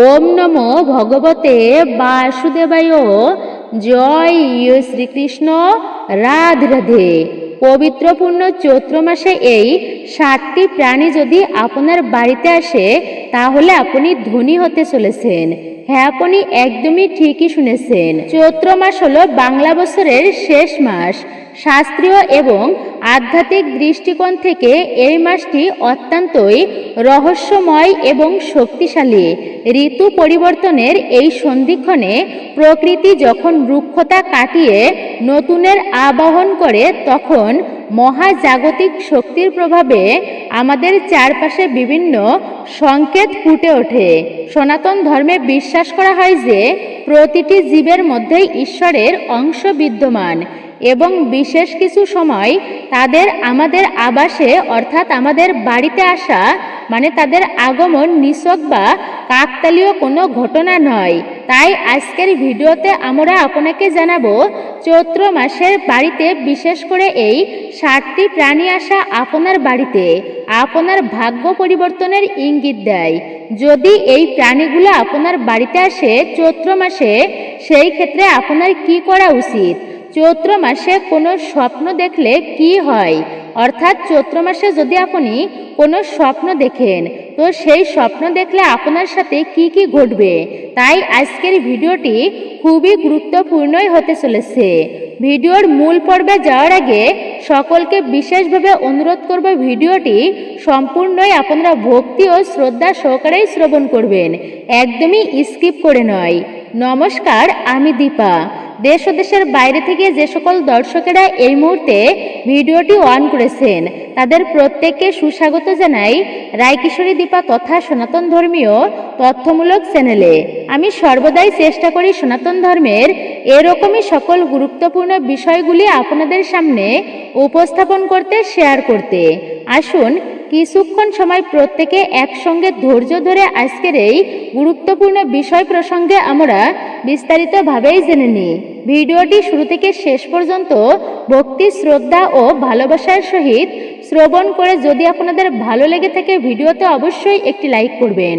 ওম নমো ভগবতে বাসুদেবায়। জয় শ্রীকৃষ্ণ। রাধে রাধে। পবিত্রপূর্ণ চৈত্র মাসে এই 7টি প্রাণী যদি আপনার বাড়িতে আসে তাহলে আপনি ধনী হতে চলেছেন। হ্যাঁ, আপনি একদমই ঠিকই শুনেছেন। চৈত্র মাস হলো বাংলা বছরের শেষ মাস। শাস্ত্রীয় এবং আধ্যাত্মিক দৃষ্টিকোণ থেকে এই মাসটি অত্যন্তই রহস্যময় এবং শক্তিশালী। ঋতু পরিবর্তনের এই সন্ধিক্ষণে প্রকৃতি যখন রুক্ষতা কাটিয়ে নতুনের আবাহন করে তখন মহাজাগতিক শক্তির প্রভাবে আমাদের চারপাশে বিভিন্ন সংকেত ফুটে ওঠে। সনাতন ধর্মে বিশ্বাস করা হয় যে প্রতিটি জীবের মধ্যেই ঈশ্বরের অংশ বিদ্যমান এবং বিশেষ কিছু সময় তাদের আমাদের আবাসে অর্থাৎ আমাদের বাড়িতে আসা মানে তাদের আগমন নিছক বা কাকতালীয় কোনো ঘটনা নয়। তাই আজকের ভিডিওতে আমরা আপনাকে জানাবো চৈত্র মাসের বাড়িতে বিশেষ করে এই 7টি প্রাণী আসা আপনার বাড়িতে আপনার ভাগ্য পরিবর্তনের ইঙ্গিত দেয়। যদি এই প্রাণীগুলো আপনার বাড়িতে আসে চৈত্র মাসে, সেই ক্ষেত্রে আপনার কি করা উচিত? চৈত্র মাসে কোনো স্বপ্ন দেখলে কি হয়? অর্থাৎ চৈত্র মাসে যদি আপনি কোনো স্বপ্ন দেখেন তো সেই স্বপ্ন দেখলে আপনার সাথে কি কি ঘটবে? তাই আজকের ভিডিওটি খুবই গুরুত্বপূর্ণই হতে চলেছে। ভিডিওর মূল পর্বে যাওয়ার আগে সকলকে বিশেষভাবে অনুরোধ করব ভিডিওটি সম্পূর্ণই আপনারা ভক্তি ও শ্রদ্ধা সহকারেই শ্রবণ করবেন, একদমই স্কিপ করে নয়। নমস্কার, আমি দীপা। দেশ ও দেশের বাইরে থেকে যে সকল দর্শকেরা এই মুহূর্তে ভিডিওটি অন করেছেন তাদের প্রত্যেককে সুস্বাগত জানাই রায়কিশোরী দীপা তথা সনাতন ধর্মীয় তথ্যমূলক চ্যানেলে। আমি সর্বদাই চেষ্টা করি সনাতন ধর্মের এরকমই সকল গুরুত্বপূর্ণ বিষয়গুলি আপনাদের সামনে উপস্থাপন করতে, শেয়ার করতে। আসুন কিছুক্ষণ সময় প্রত্যেকে একসঙ্গে ধৈর্য ধরে আজকের এই গুরুত্বপূর্ণ বিষয় প্রসঙ্গে আমরা বিস্তারিতভাবেই জেনে নিই। ভিডিওটি শুরু থেকে শেষ পর্যন্ত ভক্তি, শ্রদ্ধা ও ভালোবাসার সহিত শ্রবণ করে যদি আপনাদের ভালো লেগে থাকে ভিডিওতে অবশ্যই একটি লাইক করবেন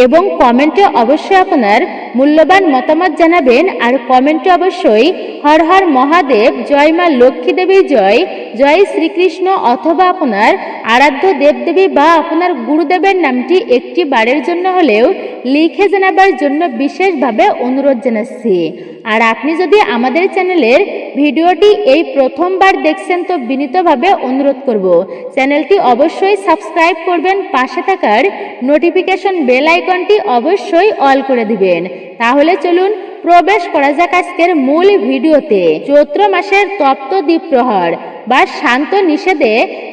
এবং কমেন্টে অবশ্যই আপনার মূল্যবান মতামত জানাবেন। আর কমেন্টে অবশ্যই হর হর মহাদেব, জয় মা লক্ষ্মী দেবী জয়, জয় শ্রীকৃষ্ণ অথবা আপনার আরাধ্য দেবদেবী বা আপনার গুরুদেবের নামটি একটি বারের জন্য হলেও লিখে জানাবার জন্য বিশেষভাবে অনুরোধ জানাচ্ছি। আর আপনি যদি আমাদের চ্যানেলের ভিডিওটি এই প্রথমবার দেখছেন তো বিনীতভাবে অনুরোধ করব চ্যানেলটি অবশ্যই সাবস্ক্রাইব করবেন, পাশে থাকার নোটিফিকেশন বেল আইকনটি অবশ্যই অল করে দিবেন। তাহলে চলুন প্রবেশ করা যাক আজকের মূল ভিডিওতে। চৈত্র মাসের তপ্ত দ্বীপ্রহর বা শান্ত নিষেধে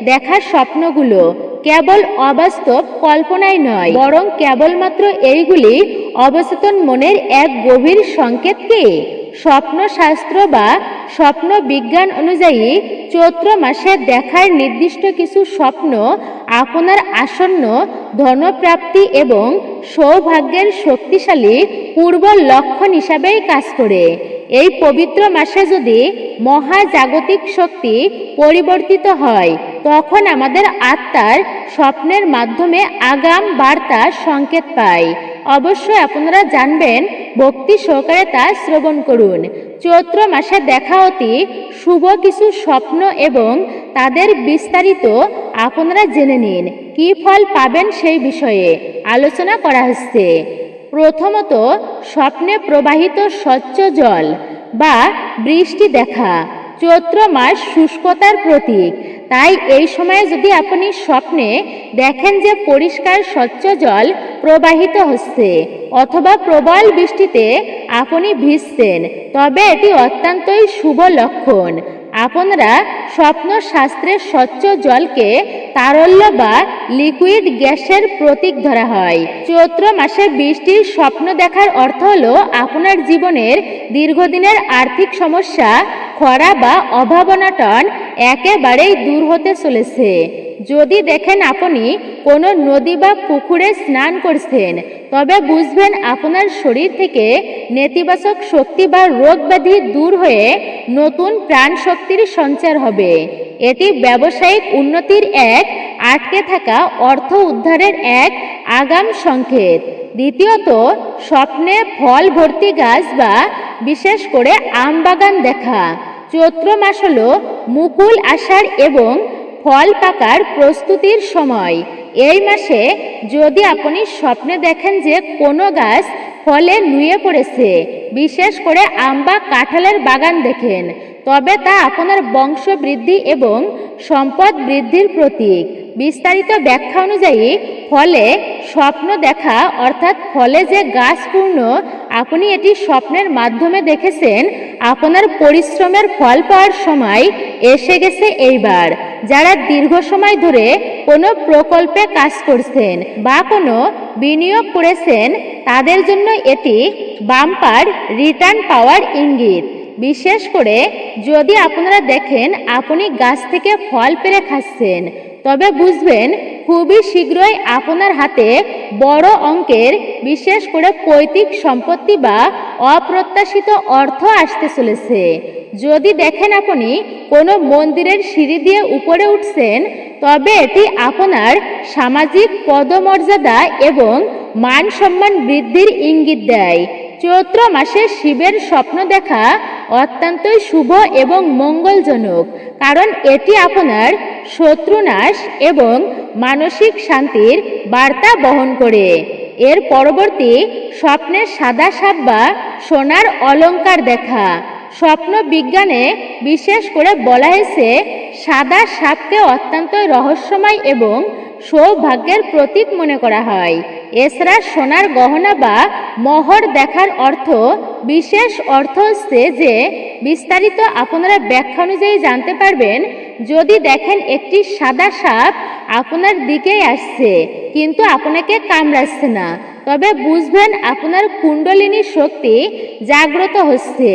দেখা স্বপ্নগুলো কেবল অবাস্তব কল্পনাই নয়, বরং কেবলমাত্র এইগুলি অবচেতন মনের এক গভীর সংকেত। কি স্বপ্ন শাস্ত্র বা স্বপ্ন বিজ্ঞান অনুযায়ী চৈত্র মাসে দেখার নির্দিষ্ট কিছু স্বপ্ন আপনার আসন্ন ধনপ্রাপ্তি এবং সৌভাগ্যের শক্তিশালী পূর্ব লক্ষণ হিসাবেই কাজ করে। এই পবিত্র মাসে যদি মহাজাগতিক শক্তি পরিবর্তিত হয় তখন আমাদের আত্মার স্বপ্নের মাধ্যমে আগাম বার্তা সংকেত পায়। অবশ্যই আপনারা জানবেন, ভক্তি সহকারে তা শ্রবণ করুন। চৈত্র মাসে দেখা অতি শুভ কিছু স্বপ্ন এবং তাদের বিস্তারিত আপনারা জেনে নিন। কি ফল পাবেন সেই বিষয়ে আলোচনা করা হচ্ছে। প্রথমত, স্বপ্নে প্রবাহিত স্বচ্ছ জল বা বৃষ্টি দেখা। চৈত্র মাস শুষ্কতার প্রতীক, তাই এই সময়ে যদি আপনি স্বপ্নে দেখেন যে পরিষ্কার স্বচ্ছ জল প্রবাহিত হচ্ছে অথবা প্রবল বৃষ্টিতে আপনি ভিজছেন তবে এটি অত্যন্তই শুভ লক্ষণ। আপনারা স্বপ্ন শাস্ত্রে স্বচ্ছ জলকে তারল্য বা লিকুইড গ্যাসের প্রতীক ধরা হয়। চৈত্র মাসে বৃষ্টির স্বপ্ন দেখার অর্থ হলো আপনার জীবনের দীর্ঘদিনের আর্থিক সমস্যা, খরা বা অভাবনাটন একেবারেই দূর হতে চলেছে। যদি দেখেন আপনি কোনো নদী বা পুকুরে স্নান করছেন তবে বুঝবেন আপনার শরীর থেকে নেতিবাচক শক্তি বা রোগ ব্যাধি দূর হয়ে নতুন প্রাণ শক্তির সঞ্চার হবে। এটি ব্যবসায়িক উন্নতির এক, আটকে থাকা অর্থ উদ্ধারের এক আগাম সংকেত। দ্বিতীয়ত, স্বপ্নে ফল ভর্তি গাছ বা বিশেষ করে আম বাগান দেখা। চৈত্র মাস হলো মুকুল আসার এবং ফল পাকার প্রস্তুতির সময়। এই মাসে যদি আপনি স্বপ্নে দেখেন যে কোনো গাছ ফলে নুয়ে পড়েছে, বিশেষ করে আম বা কাঁঠালের বাগান দেখেন, তবে তা আপনার বংশ বৃদ্ধি এবং সম্পদ বৃদ্ধির প্রতীক। বিস্তারিত ব্যাখ্যা অনুযায়ী ফলে স্বপ্ন দেখা অর্থাৎ ফলে যে গাছ পূর্ণ আপনি এটি স্বপ্নের মাধ্যমে দেখেছেন, আপনার পরিশ্রমের ফল পাওয়ার সময় এসে গেছে এইবার। যারা দীর্ঘ সময় ধরে কোনো প্রকল্পে কাজ করছেন বা কোনো বিনিয়োগ করেছেন, তাদের জন্য এটি বাম্পার রিটার্ন পাওয়ার ইঙ্গিত। বিশেষ করে যদি আপনারা দেখেন আপনি গাছ থেকে ফল পেড়ে খাচ্ছেন, তবে বুঝবেন খুবই শীঘ্রই আপনার হাতে বড় অঙ্কের বিশেষ করে পৈতৃক সম্পত্তি বা অপ্রত্যাশিত অর্থ আসতে চলেছে। যদি দেখেন আপনি কোনো মন্দিরের সিঁড়ি দিয়ে উপরে উঠছেন, তবে এটি আপনার সামাজিক পদমর্যাদা এবং মান সম্মান বৃদ্ধির ইঙ্গিত দেয়। চৈত্র মাসে শিবের স্বপ্ন দেখা অত্যন্তই শুভ এবং মঙ্গলজনক, কারণ এটি আপনার শত্রুনাশ এবং মানসিক শান্তির বার্তা বহন করে। এর পরবর্তী, স্বপ্নে সাদা সাপ বা সোনার অলংকার দেখা। স্বপ্ন বিজ্ঞানে বিশেষ করে বলা হয়েছে সাদা সাপকে অত্যন্ত রহস্যময় এবং সৌভাগ্যের প্রতীক মনে করা হয়। এছাড়া সোনার গহনা বা মোহর দেখার অর্থ, বিশেষ অর্থ হচ্ছে যে বিস্তারিত আপনারা ব্যাখ্যা অনুযায়ী জানতে পারবেন। যদি দেখেন একটি সাদা সাপ আপনার দিকেই আসছে কিন্তু আপনাকে কামড়াচ্ছে না, তবে বুঝবেন আপনার কুণ্ডলিনী শক্তি জাগ্রত হচ্ছে।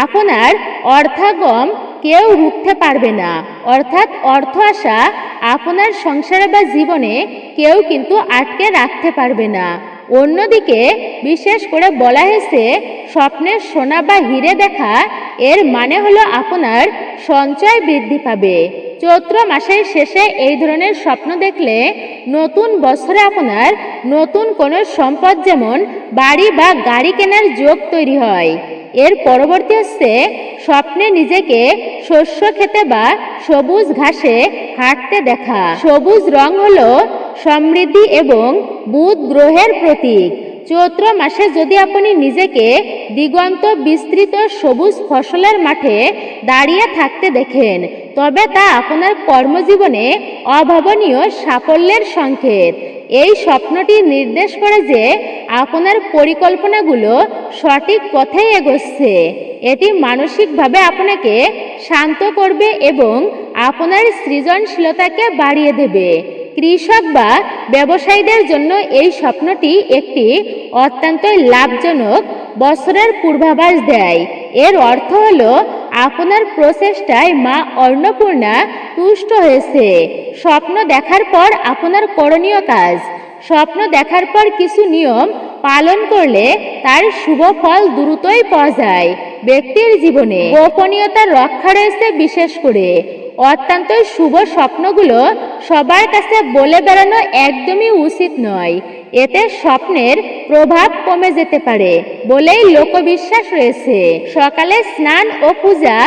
আপনার অর্থাগম কেউ রুখতে পারবে না, অর্থাৎ অর্থ আসা আপনার সংসারে বা জীবনে কেউ কিন্তু আটকে রাখতে পারবে না। অন্যদিকে বিশেষ করে বলা হয়েছে স্বপ্নে সোনা বা হিরে দেখা, এর মানে হলো আপনার সঞ্চয় বৃদ্ধি পাবে। চৈত্র মাসের শেষে এই ধরনের স্বপ্ন দেখলে নতুন বছরে আপনার নতুন কোনো সম্পদ যেমন বাড়ি বা গাড়ি কেনার যোগ তৈরি হয়। এর পরবর্তী হচ্ছে স্বপ্নে নিজেকে শস্য খেতে বা সবুজ ঘাসে হাঁটতে দেখা। সবুজ রং হলো সমৃদ্ধি এবং বুধ গ্রহের প্রতীক। চৈত্র মাসে যদি আপনি নিজেকে দিগন্ত বিস্তৃত সবুজ ফসলের মাঠে দাঁড়িয়ে থাকতে দেখেন, তবে তা আপনার কর্মজীবনে অভাবনীয় সাফল্যের সংকেত। এই স্বপ্নটি নির্দেশ করে যে আপনার পরিকল্পনাগুলো সঠিক পথে এগোচ্ছে। এটি মানসিকভাবে আপনাকে শান্ত করবে এবং আপনার সৃজনশীলতাকে বাড়িয়ে দেবে। কৃষক বা ব্যবসায়ীদের জন্য এই স্বপ্নটি একটি অত্যন্ত লাভজনক বছরের পূর্বাভাস দেয়। এর অর্থ হলো আপনার প্রচেষ্টায় মা অন্নপূর্ণা তুষ্ট হয়েছে। স্বপ্ন দেখার পর আপনার করণীয় কাজ। স্বপ্ন দেখার পর কিছু নিয়ম পালন করলে তার শুভ ফল দ্রুতই পাওয়া যায়। ব্যক্তির জীবনে গোপনীয়তা রক্ষা রয়েছে। বিশেষ করে অত্যন্ত শুভ স্বপ্নগুলো সবার কাছে বলে বেড়ানো একদমই উচিত নয়। এতে স্বপ্নের প্রভাব কমে যেতে পারে বলেই লোকবিশ্বাস রয়েছে। সকালে স্নান ও পূজা।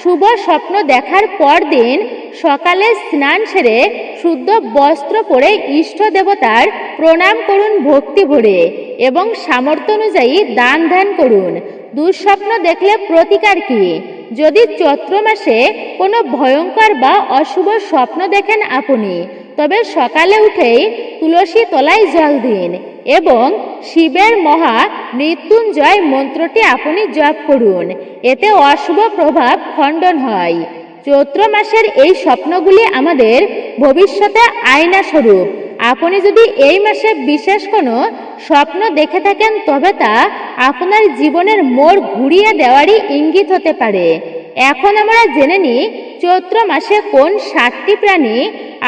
শুভ স্বপ্ন দেখার পর দিন সকালে স্নান সেরে শুদ্ধ বস্ত্র পরে ইষ্ট দেবতার প্রণাম করুন ভক্তি ভরে এবং সামর্থ্য অনুযায়ী দান ধ্যান করুন। দুঃস্বপ্ন দেখলে প্রতিকার কি? যদি চৈত্র মাসে কোনো ভয়ঙ্কর বা অশুভ স্বপ্ন দেখেন আপনি, তবে সকালে উঠেই তুলসী তলায় জল দিন এবং শিবের মহা মৃত্যুঞ্জয় মন্ত্রটি আপনি জপ করুন। এতে অশুভ প্রভাব খণ্ডন হয়। চৈত্র মাসের এই স্বপ্নগুলি আমাদের ভবিষ্যতে আয়না স্বরূপ। আপনি যদি এই মাসে বিশেষ কোনো স্বপ্ন দেখে থাকেন, তবে তা আপনার জীবনের মোড় ঘুরিয়ে দেওয়ারই ইঙ্গিত হতে পারে। এখন আমরা জেনে নিই চৈত্র মাসে কোন 7টি প্রাণী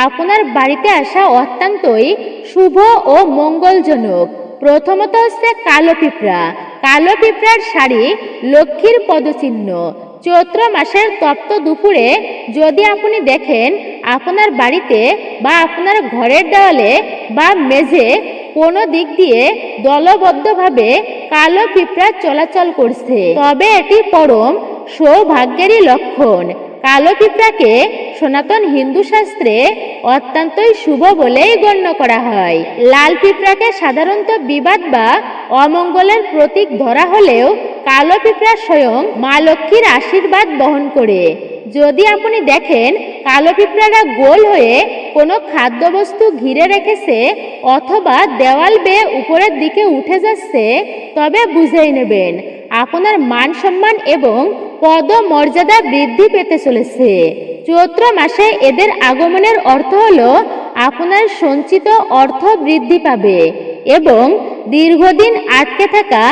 আপনার বাড়িতে আসা অত্যন্তই শুভ ও মঙ্গলজনক। প্রথমত হচ্ছে কালো পিঁপড়া। কালো পিঁপড়ার শাড়ি লক্ষ্মীর পদচিহ্ন। চৈত্র মাসের তপ্ত দুপুরে যদি আপনি দেখেন আপনার বাড়িতে বা আপনার ঘরের দেওয়ালে বা মেঝে কোনো দিক দিয়ে দলবদ্ধভাবে কালো পিঁপড়া চলাচল করছে, তবে এটি পরম সৌভাগ্যেরই লক্ষণ। কালো পিঁপড়াকে সনাতন হিন্দু শাস্ত্রে অত্যন্তই শুভ বলেই গণ্য করা হয়। লাল পিঁপড়াকে সাধারণত বিবাদ বা অমঙ্গলের প্রতীক ধরা হলেও কালো পিঁপড়া স্বয়ং মা লক্ষ্মীর আশীর্বাদ বহন করে। যদি আপনি দেখেন কালো পিঁপড়ারা গোল হয়ে কোনো খাদ্যবস্তু ঘিরে রেখেছে অথবা দেওয়াল বেয়ে উপরের দিকে উঠে যাচ্ছে, তবে বুঝেই নেবেন আপনার মান সম্মান এবং পদমর্যাদা বৃদ্ধি পেতে চলেছে। চৈত্র মাসে এদের আগমনের অর্থ হলো আপনার সঞ্চিত অর্থ বৃদ্ধি পাবে এবং দীর্ঘদিন আটকে থাকা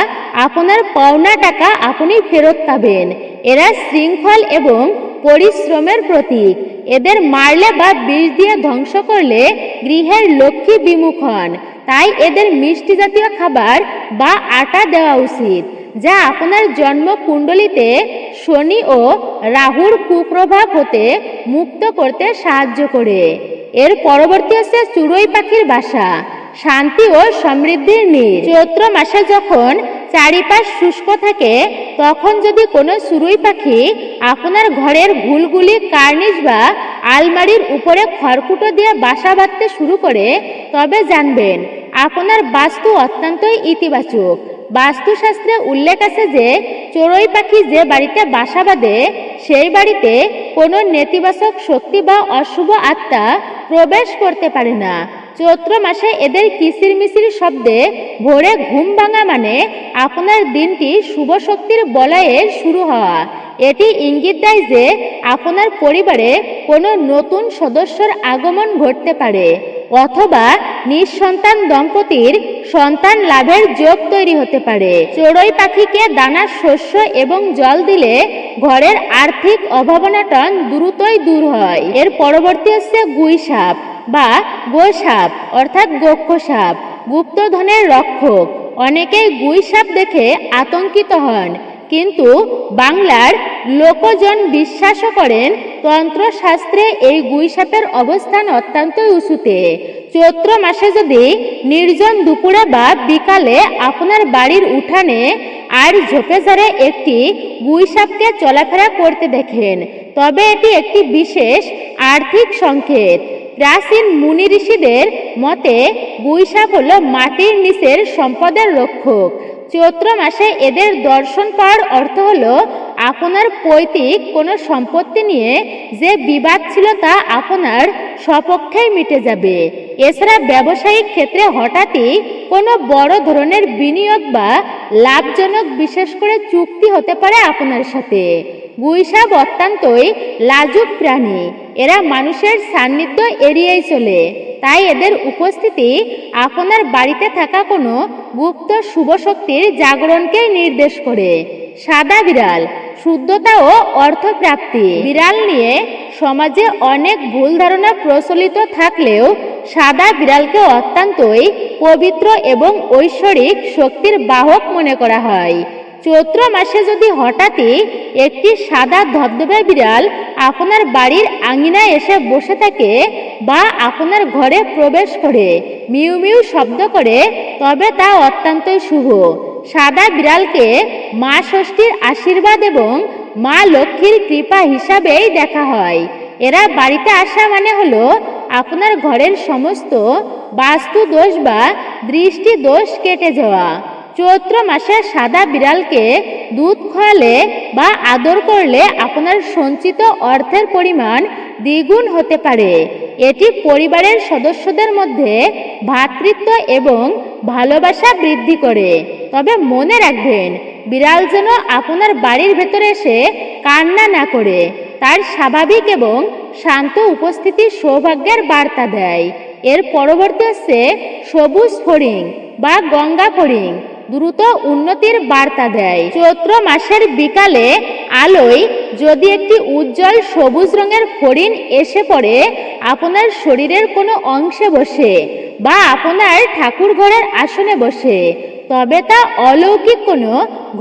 আপনার পাওনা টাকা আপনি ফেরত পাবেন। এরা শৃঙ্খল এবং পরিশ্রমের প্রতীক। এদের মারলে বা বিষ দিয়ে ধ্বংস করলে গৃহের লক্ষ্মী বিমুখ হন। তাই এদের মিষ্টি জাতীয় খাবার বা আটা দেওয়া উচিত, যা আপনার জন্ম কুণ্ডলিতে শনি ও রাহুর কুপ্রভাব হতে মুক্ত করতে সাহায্য করে। এর পরবর্তী হচ্ছে চড়ুই পাখির বাসা, শান্তি ও সমৃদ্ধির নীড়। চৈত্র মাসে যখন চারিপাশ শুষ্ক থাকে, তখন যদি কোনো চড়ুই পাখি আপনার ঘরের ঘুলগুলি, কার্নিশ বা আলমারির উপরে খড়কুটো দিয়ে বাসা বাঁধতে শুরু করে, তবে জানবেন আপনার বাস্তু অত্যন্তই ইতিবাচক। বাস্তুশাস্ত্রে উল্লেখ আছে যে চড়ুই পাখি যে বাড়িতে বাসা বাঁধে সেই বাড়িতে কোনো নেতিবাচক শক্তি বা অশুভ আত্মা প্রবেশ করতে পারে না। চৈত্র মাসে এদের কিচিরমিচির শব্দে ভোরে ঘুম ভাঙা মানে আপনার দিনটি শুভ শক্তির বলয়ে শুরু হওয়া। এটি ইঙ্গিত দেয় যে আপনার পরিবারে কোনো নতুন সদস্যর আগমন ঘটতে পারে অথবা নিঃসন্তান দম্পতির সন্তান লাভের যোগ তৈরি হতে পারে। চড়ুই পাখিকে দানা, শস্য এবং জল দিলে ঘরের আর্থিক অভাবনাটন দ্রুতই দূর হয়। এর পরবর্তী হচ্ছে গুই সাপ বা গোসাপ অর্থাৎ গক্ষ সাপ, গুপ্তধনের রক্ষক। অনেকেই গুই সাপ দেখে আতঙ্কিত হন, কিন্তু বাংলার লোকজন বিশ্বাসও করেন তন্ত্রশাস্ত্রে এই গুই সাপের অবস্থান অত্যন্ত উঁচুতে। চৈত্র মাসে যদি নির্জন দুপুরে বা বিকালে আপনার বাড়ির উঠানে আর ঝোপে ঝাড়ে একটি গুই সাপকে চলাফেরা করতে দেখেন, তবে এটি একটি বিশেষ আর্থিক সংকেত। প্রাচীন মুনি ঋষিদের মতে গুই সাপ হল মাটির নিচের সম্পদের রক্ষক। চৈত্র মাসে এদের দর্শন পাওয়ার অর্থ হলো আপনার পৈতৃক কোনো সম্পত্তি নিয়ে যে বিবাদ ছিল তা আপনার স্বপক্ষেই মিটে যাবে। এছাড়া ব্যবসায়িক ক্ষেত্রে হঠাৎই কোনো বড় ধরনের বিনিয়োগ বা লাভজনক বিশেষ করে চুক্তি হতে পারে আপনার সাথে। গুইসাপ অত্যন্তই লাজুক প্রাণী। এরা মানুষের সান্নিধ্য এড়িয়েই চলে, তাই এদের উপস্থিতি আপনার বাড়িতে থাকা কোনো গুপ্ত শুভ শক্তির জাগরণকেই নির্দেশ করে। সাদা বিড়াল, শুদ্ধতা ও অর্থপ্রাপ্তি। বিড়াল নিয়ে সমাজে অনেক ভুল ধারণা প্রচলিত থাকলেও সাদা বিড়ালকে অত্যন্তই পবিত্র এবং ঐশ্বরিক শক্তির বাহক মনে করা হয়। চৈত্র মাসে যদি হঠাৎই একটি সাদা ধবধবে বিড়াল আপনার বাড়ির আঙিনায় এসে বসে থাকে বা আপনার ঘরে প্রবেশ করে মিউ মিউ শব্দ করে, তবে তা অত্যন্তই শুভ। সাদা বিড়ালকে মা ষষ্ঠীর আশীর্বাদ এবং মা লক্ষ্মীর কৃপা হিসাবেই দেখা হয়। এরা বাড়িতে আসা মানে হলো আপনার ঘরের সমস্ত বাস্তু দোষ বা দৃষ্টি দোষ কেটে যাওয়া। চৈত্র মাসে সাদা বিড়ালকে দুধ খাওয়ালে বা আদর করলে আপনার সঞ্চিত অর্থের পরিমাণ দ্বিগুণ হতে পারে। এটি পরিবারের সদস্যদের মধ্যে ভ্রাতৃত্ব এবং ভালোবাসা বৃদ্ধি করে। তবে মনে রাখবেন, বিড়াল যেন আপনার বাড়ির ভেতরে এসে কান্না না করে। তার স্বাভাবিক এবং শান্ত উপস্থিতি সৌভাগ্যের বার্তা দেয়। এর পরবর্তী হচ্ছে সবুজ ফড়িং বা গঙ্গা ফড়িং, দ্রুত উন্নতির বার্তা দেয়। চৈত্র মাসের বিকালে আলোয় যদি একটি উজ্জ্বল সবুজ রঙের ফড়িং এসে পড়ে আপনার শরীরের কোনো অংশে বসে বা আপনার ঠাকুর ঘরের আসনে বসে, তবে তা অলৌকিক কোনো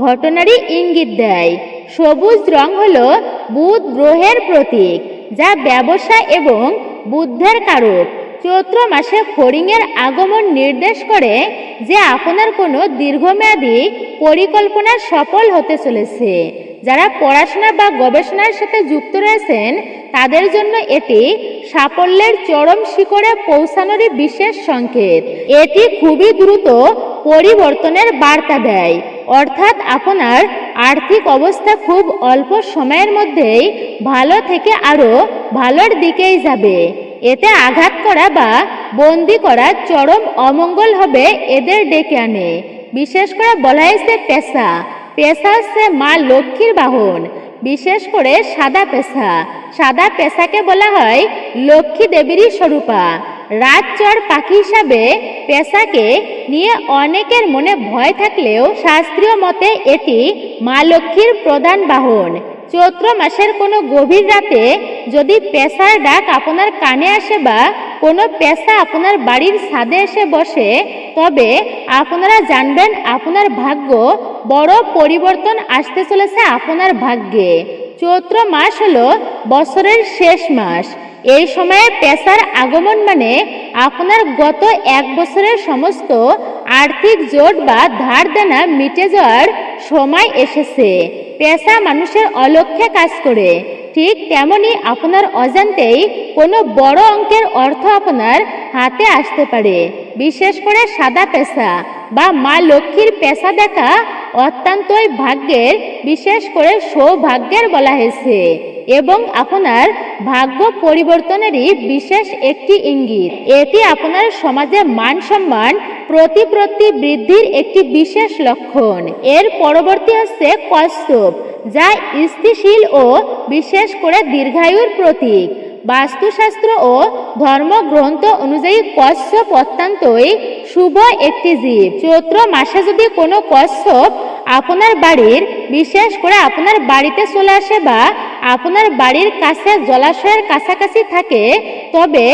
ঘটনারই ইঙ্গিত দেয়। সবুজ রং হলো বুধ গ্রহের প্রতীক, যা ব্যবসা এবং বুদ্ধের কারক। চৈত্র মাসে ফড়িংয়ের আগমন নির্দেশ করে যে আপনার কোনো দীর্ঘমেয়াদী পরিকল্পনা সফল হতে চলেছে। যারা পড়াশোনা বা গবেষণার সাথে যুক্ত রয়েছেন তাদের জন্য এটি সাফল্যের চরম শিখরে পৌঁছানোরই বিশেষ সংকেত। এটি খুবই দ্রুত পরিবর্তনের বার্তা দেয়, অর্থাৎ আপনার আর্থিক অবস্থা খুব অল্প সময়ের মধ্যেই ভালো থেকে আরও ভালোর দিকেই যাবে। এতে আঘাত করা বা বন্দি করা চরম অমঙ্গল হবে এদের ডেকে আনে। বিশেষ করে বলা হয়েছে পেশা হচ্ছে মা লক্ষ্মীর বাহন, বিশেষ করে সাদা পেশাকে বলা হয় লক্ষ্মী দেবীরই স্বরূপা। রাতচর পাখি হিসাবে পেশাকে নিয়ে অনেকের মনে ভয় থাকলেও শাস্ত্রীয় মতে এটি মা লক্ষ্মীর প্রধান বাহন। চৈত্র মাসের কোনো গভীর রাতে যদি পেশার ডাক আপনার কানে আসে বা কোনো পেশা আপনার বাড়ির ছাদে এসে বসে, তবে আপনারা জানবেন আপনার ভাগ্য বড় পরিবর্তন আসতে চলেছে আপনার ভাগ্যে। চৈত্র মাস হলো বছরের শেষ মাস। এই সময়ে পেশার আগমন মানে আপনার গত এক বছরের সমস্ত আর্থিক জোট বা ধার দেনা মিটে যাওয়ার সময় এসেছে। পেশা মানুষের অলক্ষ্যে কাজ করে, ঠিক তেমনি আপনার অজান্তেই কোনো বড় অঙ্কের অর্থ আপনার হাতে আসতে পারে। বিশেষ করে সাদা পেশা বা মা লক্ষ্মীর পেশা দেখা অত্যন্তই ভাগ্যের, বিশেষ করে সৌভাগ্যের বলা হয়েছে এবং আপনার ভাগ্য পরিবর্তনেরই বিশেষ একটি ইঙ্গিত। এটি আপনার সমাজে মান সম্মান প্রতিপত্তি বৃদ্ধির একটি বিশেষ লক্ষণ। এর পরবর্তী হচ্ছে কশ্যপ, যা স্থিতিশীল ও বিশেষ করে দীর্ঘায়ুর প্রতীক। বাস্তুশাস্ত্র ও ধর্মগ্রন্থ অনুযায়ী কশ্যপ অত্যন্তই শুভ একটি জীব। চৈত্র মাসে যদি কোনো কশ্যপ আপনার বাড়ির, বিশেষ করে আপনার বাড়িতে চলে আসে বা আপনার বাড়ির কাছে জলাশয়ের কাছাকাছি থাকে, তবে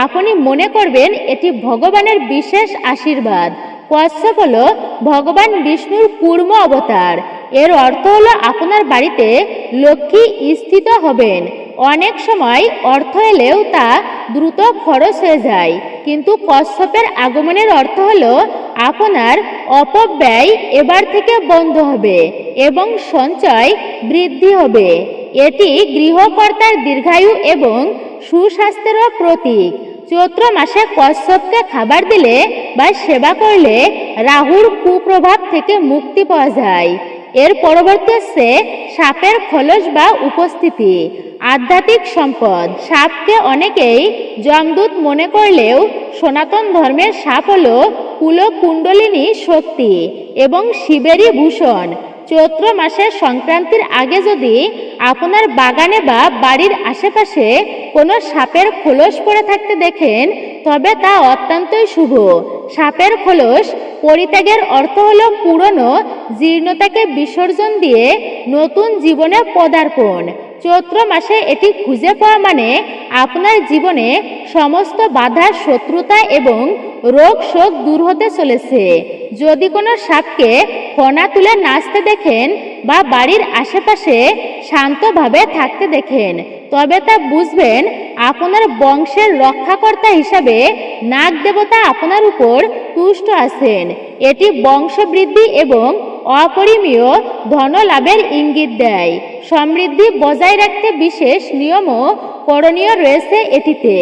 আপনি মনে করবেন এটি ভগবানের বিশেষ আশীর্বাদ। কশ্যপ হলো ভগবান বিষ্ণুর কূর্ম অবতার। এর অর্থ হলো আপনার বাড়িতে লক্ষ্মী স্থিত হবেন। অনেক সময় অর্থ এলেও তা দ্রুত খরচ হয়ে যায়, কিন্তু কশ্যপের আগমনের অর্থ হলো আপনার অপব্যয় এবার থেকে বন্ধ হবে এবং সঞ্চয় বৃদ্ধি হবে। এটি গৃহকর্তার দীর্ঘায়ু এবং সুস্বাস্থ্যেরও প্রতীক। চৈত্র মাসে কশ্যপকে খাবার দিলে বা সেবা করলে রাহুর কুপ্রভাব থেকে মুক্তি পাওয়া যায়। এর পরবর্তী হচ্ছে সাপের খোলস বা উপস্থিতি, আধ্যাত্মিক সম্পদ। সাপকে অনেকেই যমদূত মনে করলেও সনাতন ধর্মের সাপ হলো কুলকুণ্ডলিনী শক্তি এবং শিবেরই ভূষণ। চৈত্র মাসের সংক্রান্তির আগে যদি আপনার বাগানে বা বাড়ির আশেপাশে কোনো সাপের খোলস পড়ে থাকতে দেখেন, তবে তা অত্যন্তই শুভ। সাপের খোলস পরিত্যাগের অর্থ হলো পুরনো জীর্ণতাকে বিসর্জন দিয়ে নতুন জীবনে পদার্পণ। চৈত্র মাসে এটি খুঁজে পাওয়া মানে আপনার জীবনে সমস্ত বাধা, শত্রুতা এবং রোগ শোক দূর হতে চলেছে। যদি কোনো সাপকে ফনা তুলে নাচতে দেখেন বা বাড়ির আশেপাশে শান্তভাবে থাকতে দেখেন, তবে তা বুঝবেন আপনার বংশের রক্ষাকর্তা হিসাবে নাগ দেবতা আপনার উপর তুষ্ট আছেন। এটি বংশবৃদ্ধি এবং অপরিমেয় ধন লাভের ইঙ্গিত দেয়। সমৃদ্ধি বজায় রাখতে বিশেষ নিয়মও করণীয় রয়েছে এটিতে।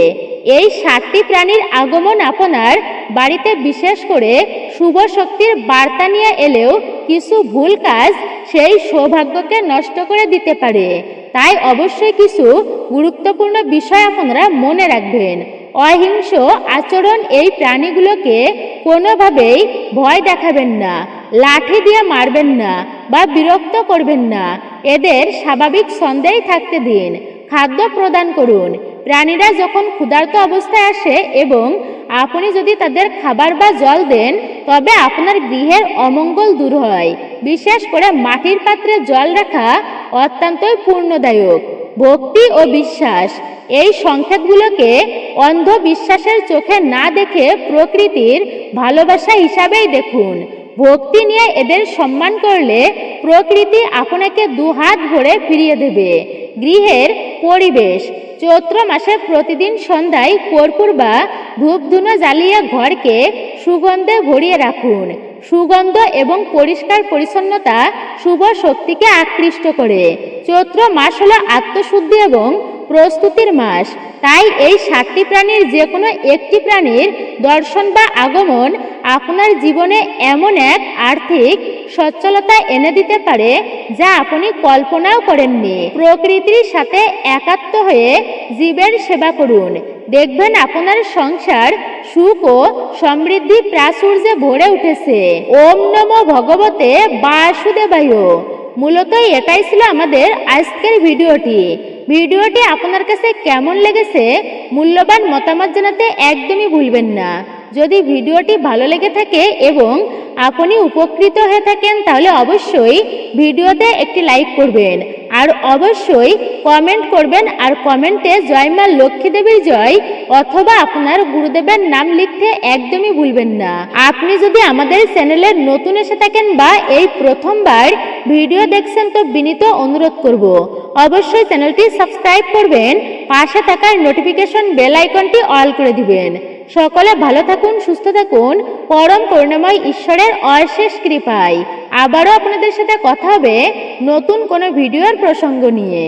এই 7টি প্রাণীর আগমন আপনার বাড়িতে বিশেষ করে শুভ শক্তির বার্তা নিয়ে এলেও কিছু ভুল কাজ সেই সৌভাগ্যকে নষ্ট করে দিতে পারে। তাই অবশ্যই কিছু গুরুত্বপূর্ণ বিষয় আপনারা মনে রাখবেন। অহিংস আচরণ, এই প্রাণীগুলোকে কোনোভাবেই ভয় দেখাবেন না, লাঠি দিয়ে মারবেন না বা বিরক্ত করবেন না। এদের স্বাভাবিক ছন্দেই থাকতে দিন। খাদ্য প্রদান করুন। প্রাণীরা যখন ক্ষুধার্ত অবস্থায় আসে এবং আপনি যদি তাদের খাবার বা জল দেন, তবে আপনার গৃহের অমঙ্গল দূর হয়। বিশেষ করে মাটির পাত্রে জল রাখা অত্যন্তই পূর্ণদায়ক। ভক্তি ও বিশ্বাস, এই সংকেতগুলোকে অন্ধবিশ্বাসের চোখে না দেখে প্রকৃতির ভালোবাসা হিসাবেই দেখুন। ভক্তি নিয়ে এদের সম্মান করলে প্রকৃতি আপনাকে দুহাত ভরে ফিরিয়ে দেবে। গৃহের পরিবেশ, চৈত্র মাসে প্রতিদিন সন্ধ্যায় কর্পূর বা ধূপধুনো জ্বালিয়ে ঘরকে সুগন্ধে ভরিয়ে রাখুন। সুগন্ধ এবং পরিষ্কার পরিচ্ছন্নতা শুভ শক্তিকে আকৃষ্ট করে। চৈত্র মাস হলো আত্মশুদ্ধি এবং প্রস্তুতির মাস। তাই এই 7টি প্রাণীর যে কোনো একটি প্রাণীর দর্শন বা আগমন আপনার জীবনে এমন এক আর্থিক সচ্ছলতা এনে দিতে পারে যা আপনি কল্পনাও করেননি। প্রকৃতির সাথে একাত্ম হয়ে জীবের সেবা করুন, দেখবেন আপনার সংসার সুখ ও সমৃদ্ধি প্রাচুর্যে ভরে উঠেছে। ওম নমো ভগবতে বাসুদেবায়। মূলত এটাই ছিল আমাদের আজকের ভিডিওটি আপনার কাছে কেমন লেগেছে মূল্যবান মতামত জানাতে একদমই ভুলবেন না। যদি ভিডিওটি ভালো লেগে থাকে এবং আপনি উপকৃত হয়ে থাকেন তাহলে অবশ্যই ভিডিওতে একটি লাইক করবেন আর অবশ্যই কমেন্ট করবেন। আর কমেন্টে জয় মা লক্ষ্মী দেবীর জয় অথবা আপনার গুরুদেবের নাম লিখতে একদমই ভুলবেন না। আপনি যদি আমাদের চ্যানেলে নতুন এসে থাকেন বা এই প্রথমবার ভিডিও দেখছেন তো বিনীত অনুরোধ করব অবশ্যই চ্যানেলটি সাবস্ক্রাইব করবেন, পাশে থাকার নোটিফিকেশন বেল আইকনটি অল করে দিবেন। সকলে ভালো থাকুন, সুস্থ থাকুন, পরম করুণাময় ঈশ্বরের অশেষ কৃপায়। আবারও আপনাদের সাথে কথা হবে নতুন কোনো ভিডিওর প্রসঙ্গ নিয়ে।